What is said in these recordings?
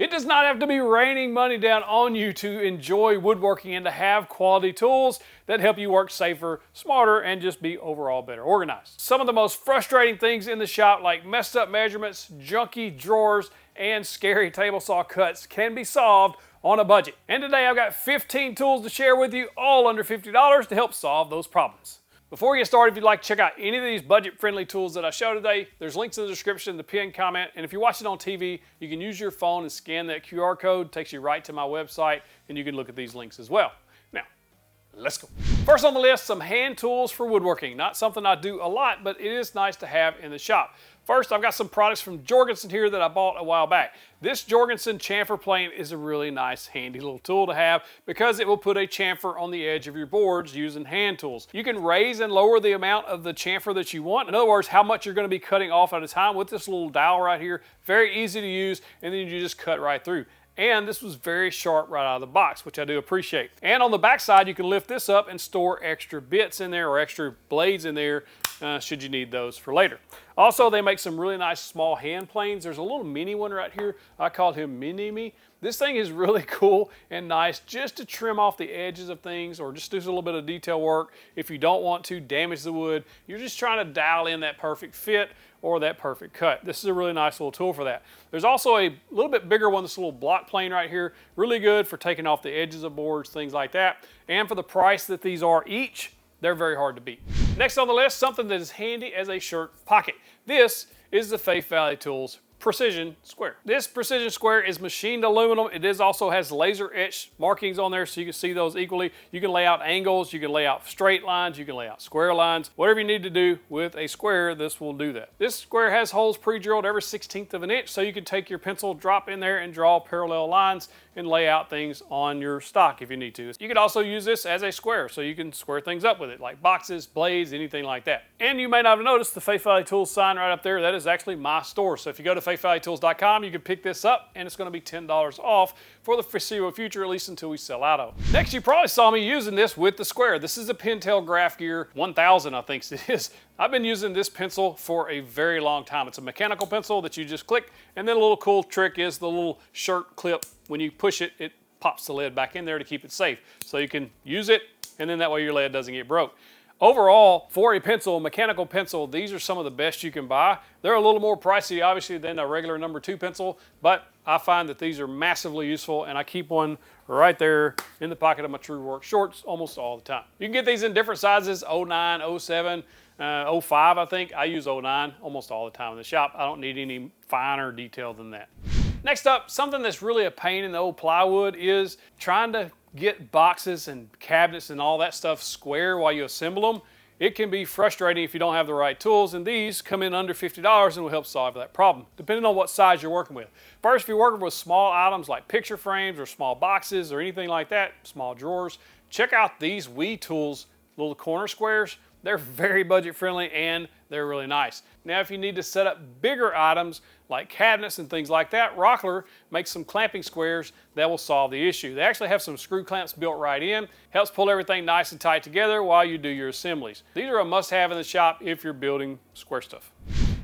It does not have to be raining money down on you to enjoy woodworking and to have quality tools that help you work safer, smarter, and just be overall better organized. Some of the most frustrating things in the shop, like messed up measurements, junky drawers, and scary table saw cuts, can be solved on a budget. And today I've got 15 tools to share with you, all under $50 to help solve those problems. Before we get started, if you'd like to check out any of these budget-friendly tools that I show today, there's links in the description, the pinned comment, and if you're watching on TV, you can use your phone and scan that QR code. It takes you right to my website, and you can look at these links as well. Now, let's go. First on the list, some hand tools for woodworking. Not something I do a lot, but it is nice to have in the shop. First, I've got some products from Jorgensen here that I bought a while back. This Jorgensen chamfer plane is a really nice, handy little tool to have because it will put a chamfer on the edge of your boards using hand tools. You can raise and lower the amount of the chamfer that you want. In other words, how much you're going to be cutting off at a time with this little dowel right here. Very easy to use, and then you just cut right through. And this was very sharp right out of the box, which I do appreciate. And on the back side, you can lift this up and store extra bits in there or extra blades in there should you need those for later. Also, they make some really nice small hand planes. There's a little mini one right here. I called him Mini-Me. This thing is really cool and nice just to trim off the edges of things or just do a little bit of detail work. If you don't want to damage the wood, you're just trying to dial in that perfect fit or that perfect cut. This is a really nice little tool for that. There's also a little bit bigger one, this little block plane right here. Really good for taking off the edges of boards, things like that. And for the price that these are each, they're very hard to beat. Next on the list, something that is handy as a shirt pocket. This is the Faith Valley Tools Precision Square. This Precision Square is machined aluminum. It also has laser etched markings on there so you can see those equally. You can lay out angles, you can lay out straight lines, you can lay out square lines. Whatever you need to do with a square, this will do that. This square has holes pre-drilled every 1/16 of an inch, so you can take your pencil, drop in there, and draw parallel lines and lay out things on your stock if you need to. You can also use this as a square, so you can square things up with it, like boxes, blades, anything like that. And you may not have noticed the Faith Valley Tools sign right up there. That is actually my store. So if you go to faithvalleytools.com, you can pick this up, and it's going to be $10 off for the foreseeable future, at least until we sell out of it. Next, you probably saw me using this with the square. This is a Pentel Graph Gear 1000, I think it is. I've been using this pencil for a very long time. It's a mechanical pencil that you just click, and then a little cool trick is the little shirt clip. When you push it, it pops the lid back in there to keep it safe. So you can use it, and then that way your lead doesn't get broke. Overall, for a pencil, mechanical pencil, these are some of the best you can buy. They're a little more pricey, obviously, than a regular number 2 pencil, but I find that these are massively useful, and I keep one right there in the pocket of my True Work shorts almost all the time. You can get these in different sizes, 09, 07, 05, I think. I use 09 almost all the time in the shop. I don't need any finer detail than that. Next up, something that's really a pain in the old plywood is trying to get boxes and cabinets and all that stuff square while you assemble them. It can be frustrating if you don't have the right tools, and these come in under $50 and will help solve that problem, depending on what size you're working with. First, if you're working with small items like picture frames or small boxes or anything like that, small drawers, check out these WE Tools little corner squares. They're very budget friendly and they're really nice. Now, if you need to set up bigger items like cabinets and things like that, Rockler makes some clamping squares that will solve the issue. They actually have some screw clamps built right in, helps pull everything nice and tight together while you do your assemblies. These are a must-have in the shop if you're building square stuff.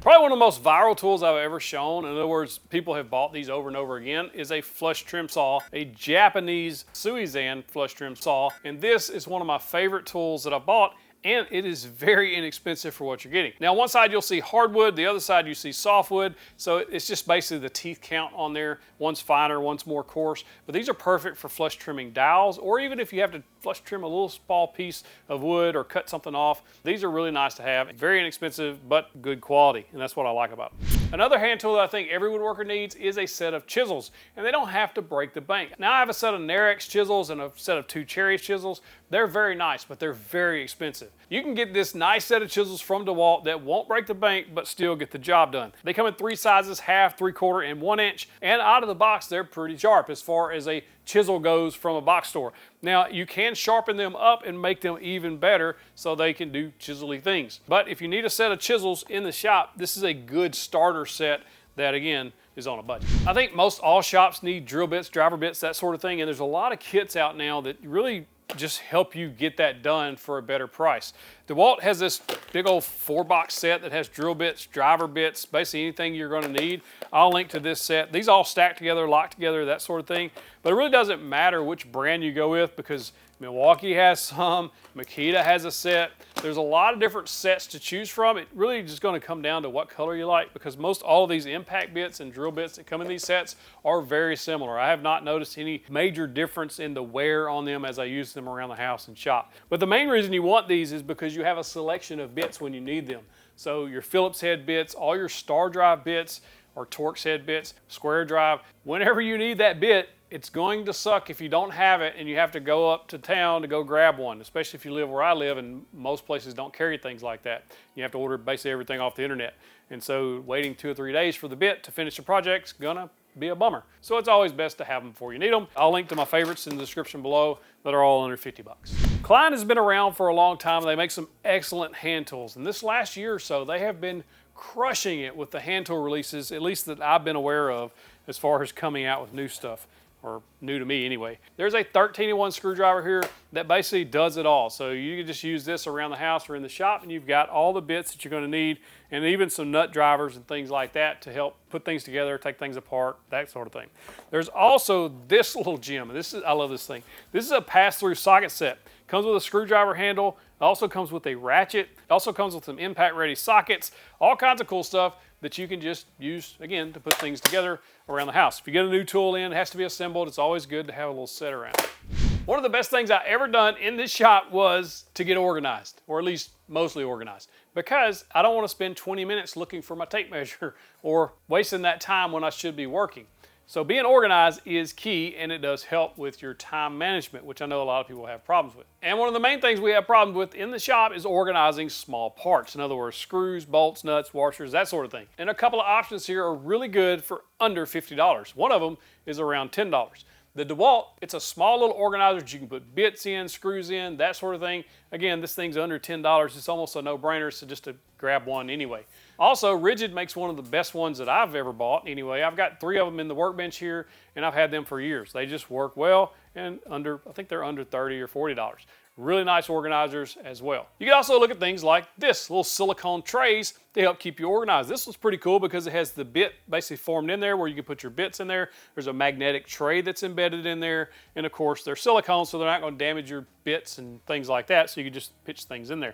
Probably one of the most viral tools I've ever shown, in other words, people have bought these over and over again, is a flush trim saw, a Japanese Suizan flush trim saw. And this is one of my favorite tools that I bought, and it is very inexpensive for what you're getting. Now, one side you'll see hardwood, the other side you see softwood, so it's just basically the teeth count on there. One's finer, one's more coarse, but these are perfect for flush trimming dowels, or even if you have to flush trim a little small piece of wood or cut something off. These are really nice to have. Very inexpensive, but good quality, and that's what I like about them. Another hand tool that I think every woodworker needs is a set of chisels, and they don't have to break the bank. Now, I have a set of Narex chisels and a set of 2 Cherries chisels. They're very nice, but they're very expensive. You can get this nice set of chisels from DeWalt that won't break the bank, but still get the job done. They come in 3 sizes, half, 3/4, and 1 inch, and out of the box, they're pretty sharp as far as a chisel goes from a box store. Now, you can sharpen them up and make them even better so they can do chisel-y things. But if you need a set of chisels in the shop, this is a good starter set that, again, is on a budget. I think most all shops need drill bits, driver bits, that sort of thing, and there's a lot of kits out now that really just help you get that done for a better price. DeWalt has this big old 4-box set that has drill bits, driver bits, basically anything you're going to need. I'll link to this set. These all stack together, lock together, that sort of thing. But it really doesn't matter which brand you go with because Milwaukee has some, Makita has a set. There's a lot of different sets to choose from. It really just going to come down to what color you like because most all of these impact bits and drill bits that come in these sets are very similar. I have not noticed any major difference in the wear on them as I use them around the house and shop. But the main reason you want these is because you have a selection of bits when you need them. So your Phillips head bits, all your star drive bits, or Torx head bits, square drive, whenever you need that bit, it's going to suck if you don't have it and you have to go up to town to go grab one, especially if you live where I live and most places don't carry things like that. You have to order basically everything off the internet. And so waiting 2 or 3 days for the bit to finish the project's gonna be a bummer. So it's always best to have them before you need them. I'll link to my favorites in the description below that are all under 50 bucks. Klein has been around for a long time. They make some excellent hand tools. And this last year or so, they have been crushing it with the hand tool releases, at least that I've been aware of as far as coming out with new stuff. Or new to me anyway. There's a 13-in-1 screwdriver here that basically does it all. So you can just use this around the house or in the shop and you've got all the bits that you're going to need and even some nut drivers and things like that to help put things together, take things apart, that sort of thing. There's also this little gem. I love this thing. This is a pass-through socket set. Comes with a screwdriver handle. It also comes with a ratchet. It also comes with some impact-ready sockets. All kinds of cool stuff that you can just use, again, to put things together around the house. If you get a new tool in, it has to be assembled. It's always good to have a little set around. One of the best things I ever done in this shop was to get organized, or at least mostly organized, because I don't want to spend 20 minutes looking for my tape measure or wasting that time when I should be working. So being organized is key, and it does help with your time management, which I know a lot of people have problems with. And one of the main things we have problems with in the shop is organizing small parts. In other words, screws, bolts, nuts, washers, that sort of thing. And a couple of options here are really good for under $50. One of them is around $10. The DeWalt, it's a small little organizer that you can put bits in, screws in, that sort of thing. Again, this thing's under $10. It's almost a no-brainer, so just to grab one anyway. Also, Rigid makes one of the best ones that I've ever bought anyway. I've got 3 of them in the workbench here, and I've had them for years. They just work well, and I think they're under $30 or $40. Really nice organizers as well. You can also look at things like this, little silicone trays to help keep you organized. This was pretty cool because it has the bit basically formed in there where you can put your bits in there. There's a magnetic tray that's embedded in there. And of course, they're silicone, so they're not going to damage your bits and things like that. So you can just pitch things in there.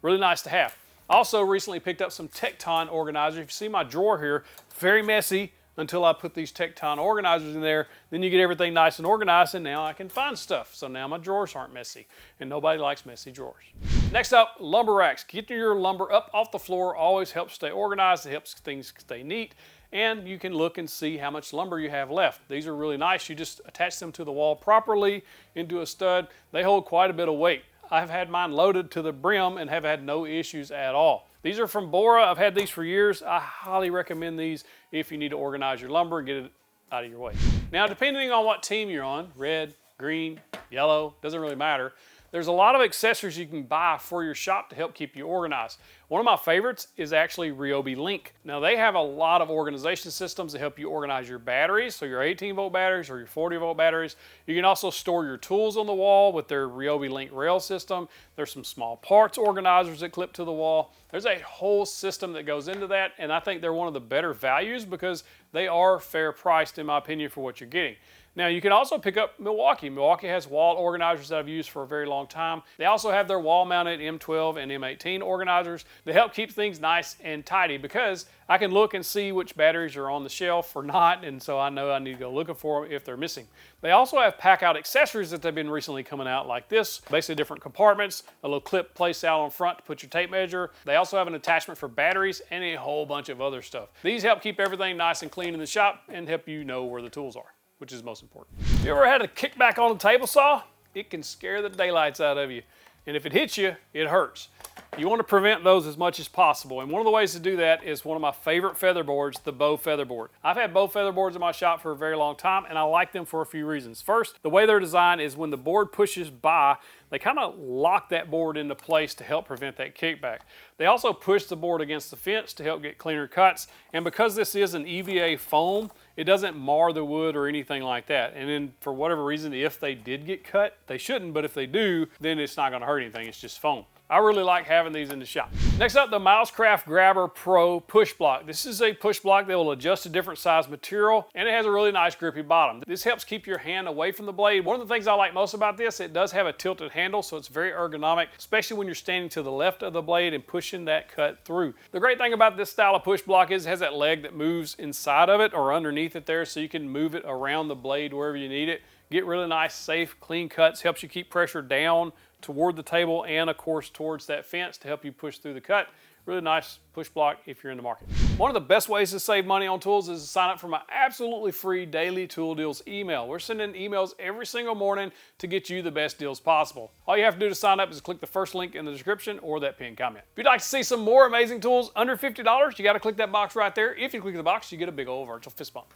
Really nice to have. I also recently picked up some Tecton organizers. If you see my drawer here, very messy until I put these Tecton organizers in there. Then you get everything nice and organized, and now I can find stuff. So now my drawers aren't messy, and nobody likes messy drawers. Next up, lumber racks. Getting your lumber up off the floor always helps stay organized. It helps things stay neat, and you can look and see how much lumber you have left. These are really nice. You just attach them to the wall properly into a stud. They hold quite a bit of weight. I've had mine loaded to the brim and have had no issues at all. These are from Bora. I've had these for years. I highly recommend these if you need to organize your lumber and get it out of your way. Now, depending on what team you're on, red, green, yellow, doesn't really matter. There's a lot of accessories you can buy for your shop to help keep you organized. One of my favorites is actually Ryobi Link. Now, they have a lot of organization systems that help you organize your batteries, so your 18-volt batteries or your 40-volt batteries. You can also store your tools on the wall with their Ryobi Link rail system. There's some small parts organizers that clip to the wall. There's a whole system that goes into that, and I think they're one of the better values because they are fair priced, in my opinion, for what you're getting. Now, you can also pick up Milwaukee. Milwaukee has wall organizers that I've used for a very long time. They also have their wall-mounted M12 and M18 organizers that help keep things nice and tidy because I can look and see which batteries are on the shelf or not, and so I know I need to go looking for them if they're missing. They also have pack-out accessories that they've been recently coming out like this, basically different compartments, a little clip placed out on front to put your tape measure. They also have an attachment for batteries and a whole bunch of other stuff. These help keep everything nice and clean in the shop and help you know where the tools are, which is most important. You ever had a kickback on a table saw? It can scare the daylights out of you. And if it hits you, it hurts. You want to prevent those as much as possible. And one of the ways to do that is one of my favorite feather boards, the Bow feather board. I've had Bow feather boards in my shop for a very long time, and I like them for a few reasons. First, the way they're designed is when the board pushes by, they kind of lock that board into place to help prevent that kickback. They also push the board against the fence to help get cleaner cuts. And because this is an EVA foam, It doesn't mar the wood or anything like that. And then for whatever reason, if they did get cut, they shouldn't, but if they do, then it's not gonna hurt anything, it's just foam. I really like having these in the shop. Next up, the Mousecraft Grabber Pro push block. This is a push block that will adjust to different size material, and it has a really nice grippy bottom. This helps keep your hand away from the blade. One of the things I like most about this, it does have a tilted handle, so it's very ergonomic, especially when you're standing to the left of the blade and pushing that cut through. The great thing about this style of push block is it has that leg that moves inside of it or underneath it there, so you can move it around the blade wherever you need it. Get really nice, safe, clean cuts, helps you keep pressure down toward the table and of course towards that fence to help you push through the cut. Really nice push block if you're in the market. One of the best ways to save money on tools is to sign up for my absolutely free daily tool deals email. We're sending emails every single morning to get you the best deals possible. All you have to do to sign up is click the first link in the description or that pinned comment. If you'd like to see some more amazing tools under $50, you got to click that box right there. If you click the box, you get a big old virtual fist bump.